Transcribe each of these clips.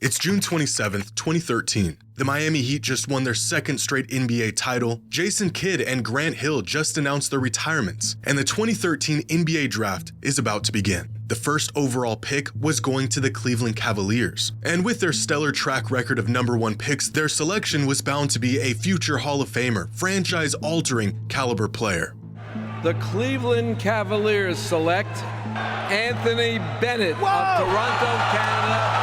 It's June 27th, 2013. The Miami Heat just won their second straight NBA title, Jayson Kidd and Grant Hill just announced their retirements, and the 2013 NBA draft is about to begin. The first overall pick was going to the Cleveland Cavaliers, and with their stellar track record of #1 picks, their selection was bound to be a future Hall of Famer, franchise-altering caliber player. The Cleveland Cavaliers select Anthony Bennett of Toronto, Canada,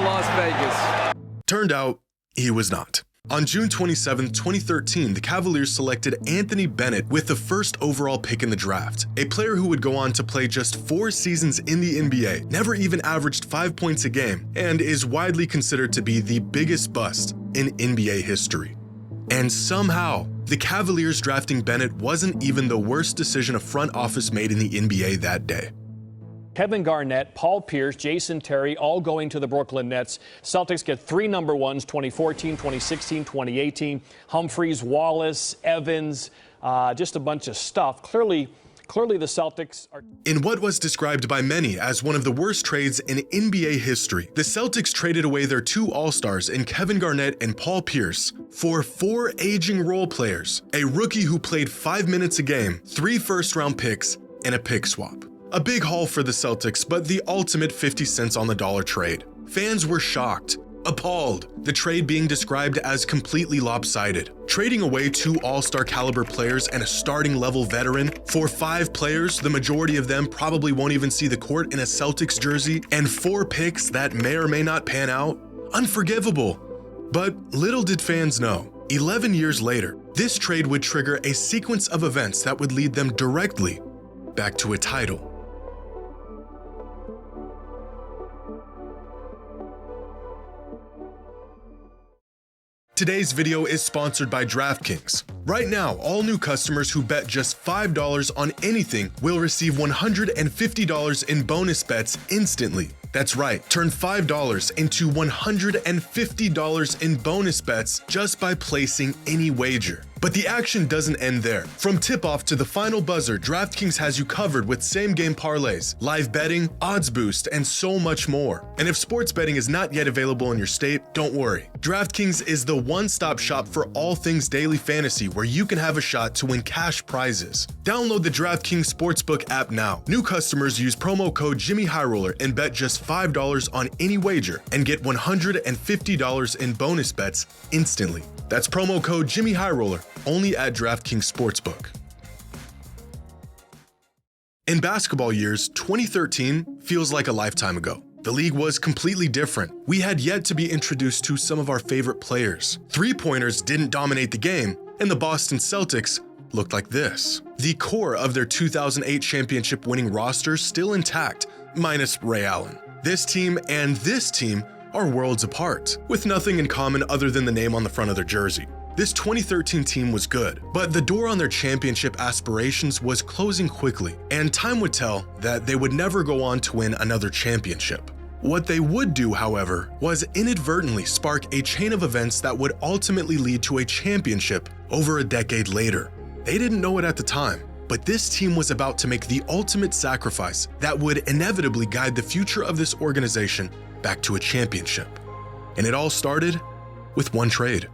Las Vegas. Turned out, he was not. On June 27, 2013, the Cavaliers selected Anthony Bennett with the first overall pick in the draft, a player who would go on to play just 4 seasons in the NBA, never even averaged 5 points a game, and is widely considered to be the biggest bust in NBA history. And somehow, the Cavaliers drafting Bennett wasn't even the worst decision a front office made in the NBA that day. Kevin Garnett, Paul Pierce, Jayson Terry, all going to the Brooklyn Nets. Celtics get 3 number ones, 2014, 2016, 2018. Humphreys, Wallace, Evans, just a bunch of stuff. Clearly the Celtics are... In what was described by many as one of the worst trades in NBA history, the Celtics traded away their 2 All-Stars in Kevin Garnett and Paul Pierce for 4 aging role players, a rookie who played 5 minutes a game, 3 first-round picks, and a pick swap. A big haul for the Celtics, but the ultimate 50 cents on the dollar trade. Fans were shocked, appalled, the trade being described as completely lopsided. Trading away 2 all-star caliber players and a starting level veteran for 5 players, the majority of them probably won't even see the court in a Celtics jersey, and 4 picks that may or may not pan out? Unforgivable. But little did fans know, 11 years later, this trade would trigger a sequence of events that would lead them directly back to a title. Today's video is sponsored by DraftKings. Right now, all new customers who bet just $5 on anything will receive $150 in bonus bets instantly. That's right, turn $5 into $150 in bonus bets just by placing any wager. But the action doesn't end there. From tip-off to the final buzzer, DraftKings has you covered with same-game parlays, live betting, odds boost, and so much more. And if sports betting is not yet available in your state, don't worry. DraftKings is the one-stop shop for all things daily fantasy where you can have a shot to win cash prizes. Download the DraftKings Sportsbook app now. New customers use promo code JimmyHighRoller and bet just $5 on any wager and get $150 in bonus bets instantly. That's promo code JimmyHighRoller only at DraftKings Sportsbook. In basketball years, 2013 feels like a lifetime ago. The league was completely different. We had yet to be introduced to some of our favorite players. Three-pointers didn't dominate the game, and the Boston Celtics looked like this. The core of their 2008 championship-winning roster still intact, minus Ray Allen. This team and this team are worlds apart, with nothing in common other than the name on the front of their jersey. This 2013 team was good, but the door on their championship aspirations was closing quickly, and time would tell that they would never go on to win another championship. What they would do, however, was inadvertently spark a chain of events that would ultimately lead to a championship over a decade later. They didn't know it at the time, but this team was about to make the ultimate sacrifice that would inevitably guide the future of this organization back to a championship. And it all started with one trade.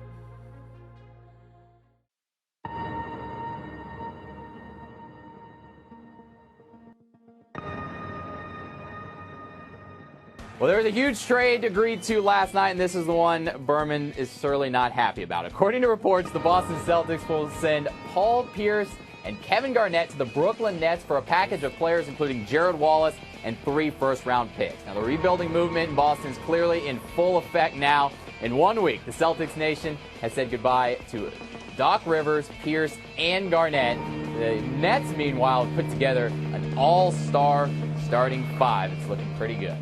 Well, there was a huge trade agreed to last night, and this is the one Berman is certainly not happy about. According to reports, the Boston Celtics will send Paul Pierce and Kevin Garnett to the Brooklyn Nets for a package of players including Jared Wallace and 3 first-round picks. Now, the rebuilding movement in Boston is clearly in full effect now. In 1 week, the Celtics nation has said goodbye to Doc Rivers, Pierce, and Garnett. The Nets, meanwhile, have put together an all-star starting 5. It's looking pretty good.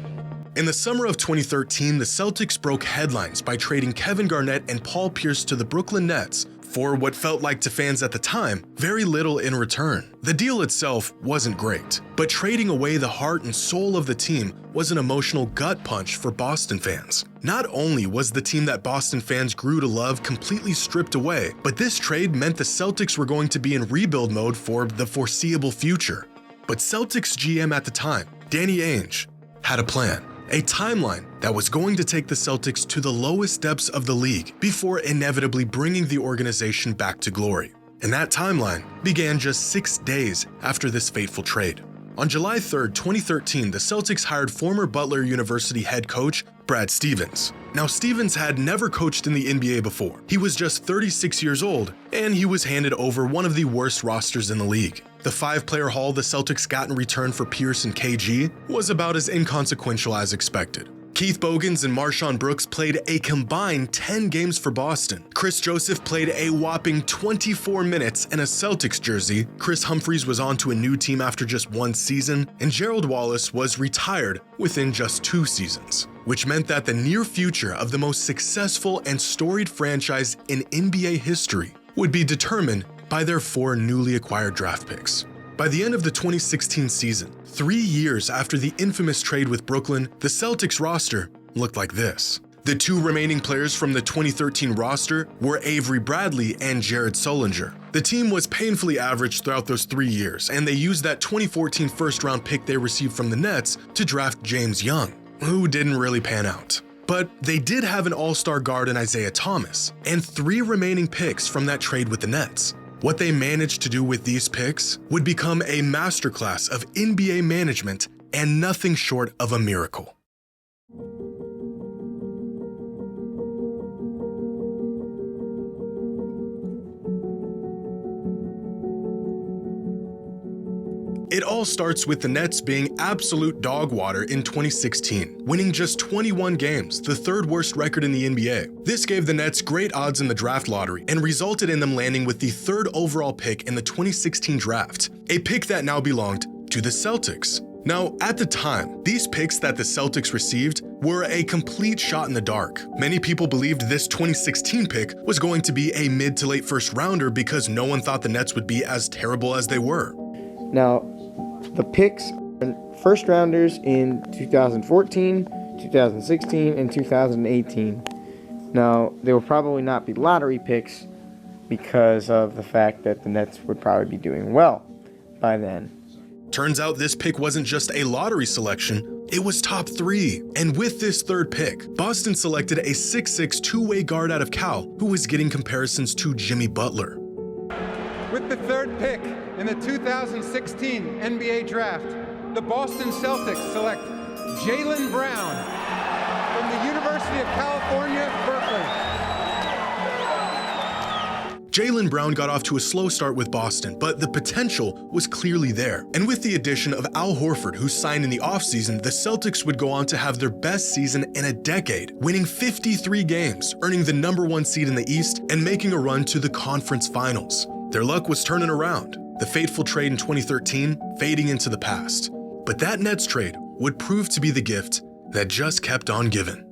In the summer of 2013, the Celtics broke headlines by trading Kevin Garnett and Paul Pierce to the Brooklyn Nets for what felt like to fans at the time, very little in return. The deal itself wasn't great, but trading away the heart and soul of the team was an emotional gut punch for Boston fans. Not only was the team that Boston fans grew to love completely stripped away, but this trade meant the Celtics were going to be in rebuild mode for the foreseeable future. But Celtics GM at the time, Danny Ainge, had a plan. a timeline that was going to take the Celtics to the lowest depths of the league before inevitably bringing the organization back to glory. And that timeline began just 6 days after this fateful trade. On July 3, 2013, the Celtics hired former Butler University head coach Brad Stevens. Now, Stevens had never coached in the NBA before. He was just 36 years old, and he was handed over one of the worst rosters in the league. The 5-player haul the Celtics got in return for Pierce and KG was about as inconsequential as expected. Keith Bogans and Marshawn Brooks played a combined 10 games for Boston. Chris Joseph played a whopping 24 minutes in a Celtics jersey. Chris Humphries was on to a new team after just 1 season, and Gerald Wallace was retired within just 2 seasons, which meant that the near future of the most successful and storied franchise in NBA history would be determined by their 4 newly acquired draft picks. By the end of the 2016 season, 3 years after the infamous trade with Brooklyn, the Celtics roster looked like this. The 2 remaining players from the 2013 roster were Avery Bradley and Jared Sullinger. The team was painfully average throughout those 3 years, and they used that 2014 first-round pick they received from the Nets to draft James Young, who didn't really pan out. But they did have an all-star guard in Isaiah Thomas, and 3 remaining picks from that trade with the Nets. What they managed to do with these picks would become a masterclass of NBA management and nothing short of a miracle. It all starts with the Nets being absolute dog water in 2016, winning just 21 games, the 3rd worst record in the NBA. This gave the Nets great odds in the draft lottery and resulted in them landing with the 3rd overall pick in the 2016 draft, a pick that now belonged to the Celtics. Now, at the time, these picks that the Celtics received were a complete shot in the dark. Many people believed this 2016 pick was going to be a mid to late first rounder because no one thought the Nets would be as terrible as they were. Now, the picks are first rounders in 2014, 2016, and 2018. Now, they will probably not be lottery picks because of the fact that the Nets would probably be doing well by then. Turns out this pick wasn't just a lottery selection, it was top 3. And with this 3rd pick, Boston selected a 6'6" two-way guard out of Cal who was getting comparisons to Jimmy Butler. With the 3rd pick in the 2016 NBA Draft, the Boston Celtics select Jaylen Brown from the University of California, Berkeley. Jaylen Brown got off to a slow start with Boston, but the potential was clearly there. And with the addition of Al Horford, who signed in the offseason, the Celtics would go on to have their best season in a decade, winning 53 games, earning the #1 seed in the East, and making a run to the conference finals. Their luck was turning around, the fateful trade in 2013 fading into the past. But that Nets trade would prove to be the gift that just kept on giving.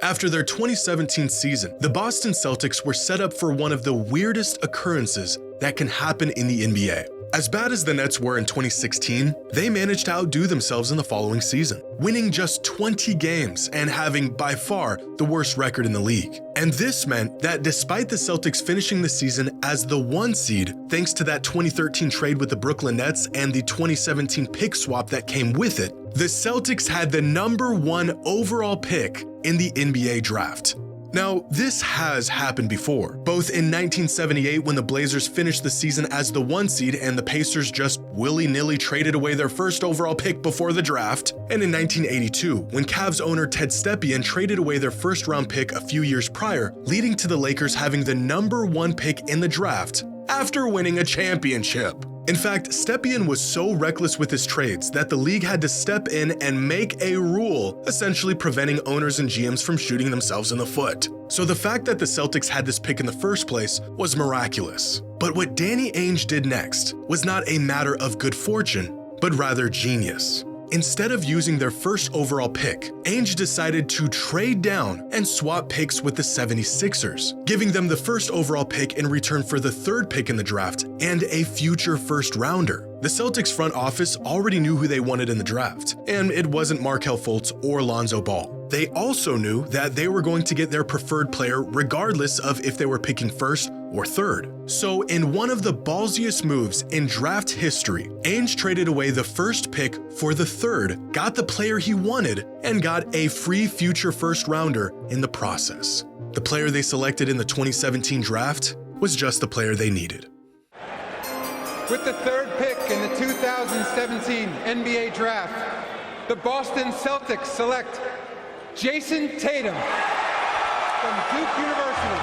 After their 2017 season, the Boston Celtics were set up for one of the weirdest occurrences that can happen in the NBA. As bad as the Nets were in 2016, they managed to outdo themselves in the following season, winning just 20 games and having by far the worst record in the league. And this meant that despite the Celtics finishing the season as the 1 seed, thanks to that 2013 trade with the Brooklyn Nets and the 2017 pick swap that came with it, the Celtics had the #1 overall pick in the NBA draft. Now, this has happened before, both in 1978 when the Blazers finished the season as the 1 seed and the Pacers just willy-nilly traded away their first overall pick before the draft, and in 1982 when Cavs owner Ted Stepien traded away their first-round pick a few years prior, leading to the Lakers having the #1 pick in the draft after winning a championship. In fact, Stepien was so reckless with his trades that the league had to step in and make a rule, essentially preventing owners and GMs from shooting themselves in the foot. So the fact that the Celtics had this pick in the first place was miraculous. But what Danny Ainge did next was not a matter of good fortune, but rather genius. Instead of using their first overall pick, Ainge decided to trade down and swap picks with the 76ers, giving them the first overall pick in return for the 3rd pick in the draft and a future first rounder. The Celtics front office already knew who they wanted in the draft, and it wasn't Markelle Fultz or Lonzo Ball. They also knew that they were going to get their preferred player regardless of if they were picking first or third. So in one of the ballsiest moves in draft history, Ainge traded away the first pick for the third, got the player he wanted, and got a free future first rounder in the process. The player they selected in the 2017 draft was just the player they needed. With the third pick in the 2017 NBA Draft, the Boston Celtics select Jayson Tatum from Duke University.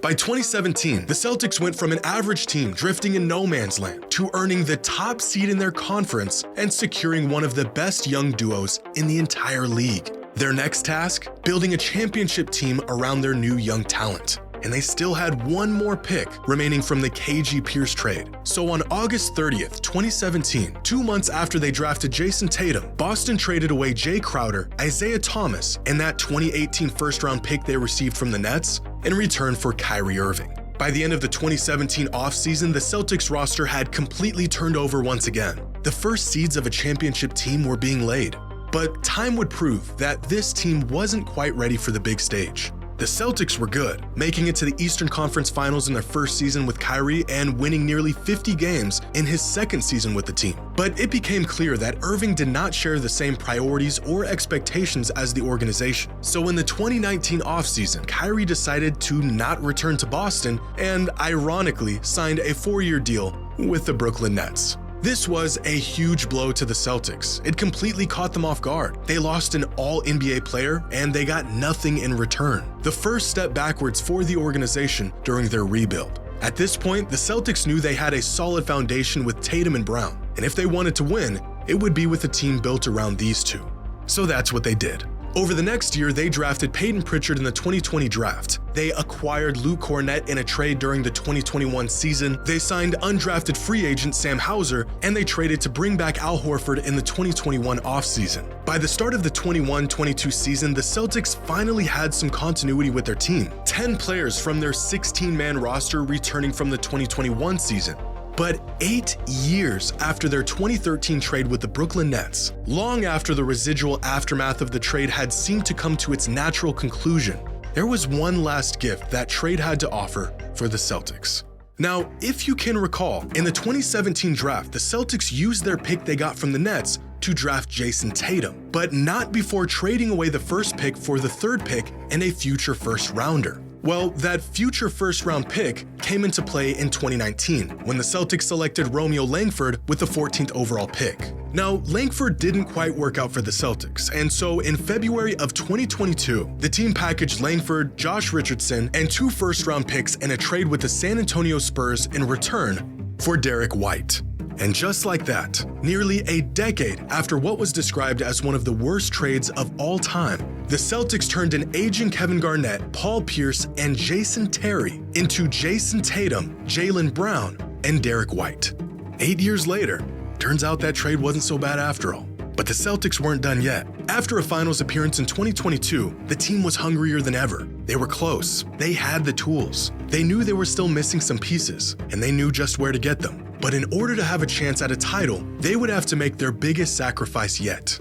By 2017, the Celtics went from an average team drifting in no man's land to earning the top seed in their conference and securing one of the best young duos in the entire league. Their next task? Building a championship team around their new young talent. And they still had one more pick remaining from the KG Pierce trade. So on August 30th, 2017, 2 months after they drafted Jayson Tatum, Boston traded away Jay Crowder, Isaiah Thomas, and that 2018 first-round pick they received from the Nets in return for Kyrie Irving. By the end of the 2017 offseason, the Celtics roster had completely turned over once again. The first seeds of a championship team were being laid. But time would prove that this team wasn't quite ready for the big stage. The Celtics were good, making it to the Eastern Conference Finals in their first season with Kyrie and winning nearly 50 games in his second season with the team. But it became clear that Irving did not share the same priorities or expectations as the organization. So in the 2019 offseason, Kyrie decided to not return to Boston and, ironically, signed a 4-year deal with the Brooklyn Nets. This was a huge blow to the Celtics. It completely caught them off guard. They lost an all-NBA player, and they got nothing in return. The first step backwards for the organization during their rebuild. At this point, the Celtics knew they had a solid foundation with Tatum and Brown, and if they wanted to win, it would be with a team built around these two. So that's what they did. Over the next year, they drafted Peyton Pritchard in the 2020 draft. They acquired Luke Cornett in a trade during the 2021 season. They signed undrafted free agent Sam Hauser, and they traded to bring back Al Horford in the 2021 offseason. By the start of the 21-22 season, the Celtics finally had some continuity with their team. 10 players from their 16-man roster returning from the 2021 season. But 8 years after their 2013 trade with the Brooklyn Nets, long after the residual aftermath of the trade had seemed to come to its natural conclusion, there was one last gift that trade had to offer for the Celtics. Now, if you can recall, in the 2017 draft, the Celtics used their pick they got from the Nets to draft Jayson Tatum, but not before trading away the first pick for the third pick and a future first rounder. Well, that future first-round pick came into play in 2019, when the Celtics selected Romeo Langford with the 14th overall pick. Now, Langford didn't quite work out for the Celtics, and so in February of 2022, the team packaged Langford, Josh Richardson, and 2 first-round picks in a trade with the San Antonio Spurs in return for Derrick White. And just like that, nearly a decade after what was described as one of the worst trades of all time, the Celtics turned an aging Kevin Garnett, Paul Pierce, and Jason Terry into Jayson Tatum, Jaylen Brown, and Derrick White. 8 years later, turns out that trade wasn't so bad after all. But the Celtics weren't done yet. After a finals appearance in 2022, the team was hungrier than ever. They were close. They had the tools. They knew they were still missing some pieces, and they knew just where to get them. But in order to have a chance at a title, they would have to make their biggest sacrifice yet.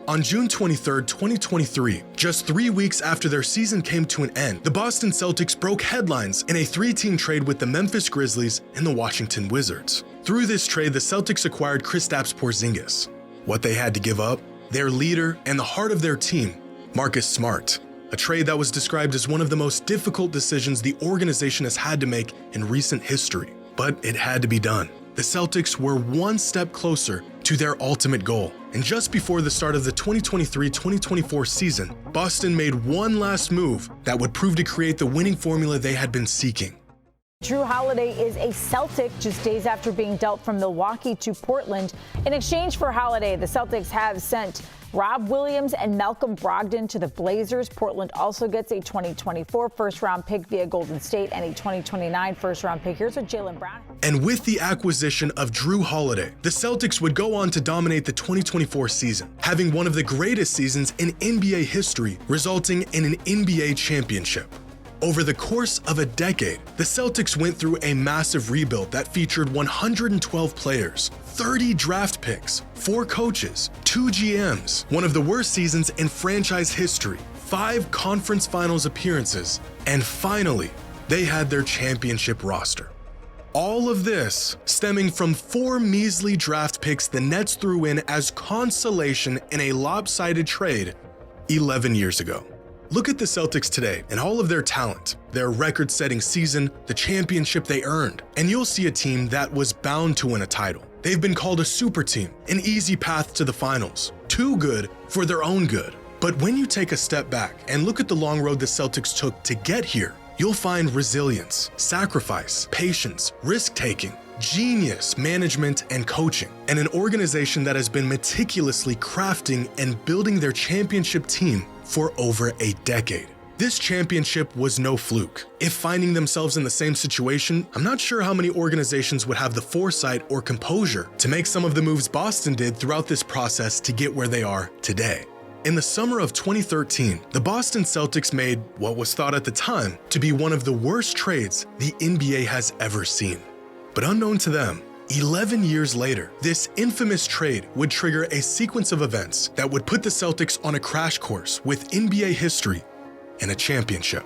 On June 23, 2023, just 3 weeks after their season came to an end, the Boston Celtics broke headlines in a 3-team trade with the Memphis Grizzlies and the Washington Wizards. Through this trade, the Celtics acquired Kristaps Porzingis. What they had to give up? Their leader and the heart of their team, Marcus Smart. A trade that was described as one of the most difficult decisions the organization has had to make in recent history. But it had to be done. The Celtics were one step closer to their ultimate goal. And just before the start of the 2023-2024 season, Boston made one last move that would prove to create the winning formula they had been seeking. Drew Holiday is a Celtic just days after being dealt from Milwaukee to Portland. In exchange for Holiday, the Celtics have sent Rob Williams and Malcolm Brogdon to the Blazers. Portland also gets a 2024 first-round pick via Golden State and a 2029 first-round pick. Here's what Jaylen Brown. And with the acquisition of Drew Holiday, the Celtics would go on to dominate the 2024 season, having one of the greatest seasons in NBA history, resulting in an NBA championship. Over the course of a decade, the Celtics went through a massive rebuild that featured 112 players, 30 draft picks, 4 coaches, 2 GMs, one of the worst seasons in franchise history, 5 conference finals appearances, and finally, they had their championship roster. All of this stemming from 4 measly draft picks the Nets threw in as consolation in a lopsided trade 11 years ago. Look at the Celtics today and all of their talent, their record-setting season, the championship they earned, and you'll see a team that was bound to win a title. They've been called a super team, an easy path to the finals, too good for their own good. But when you take a step back and look at the long road the Celtics took to get here, you'll find resilience, sacrifice, patience, risk-taking, genius management and coaching, and an organization that has been meticulously crafting and building their championship team for over a decade. This championship was no fluke. If finding themselves in the same situation, I'm not sure how many organizations would have the foresight or composure to make some of the moves Boston did throughout this process to get where they are today. In the summer of 2013, the Boston Celtics made what was thought at the time to be one of the worst trades the NBA has ever seen. But unknown to them, 11 years later, this infamous trade would trigger a sequence of events that would put the Celtics on a crash course with NBA history and a championship.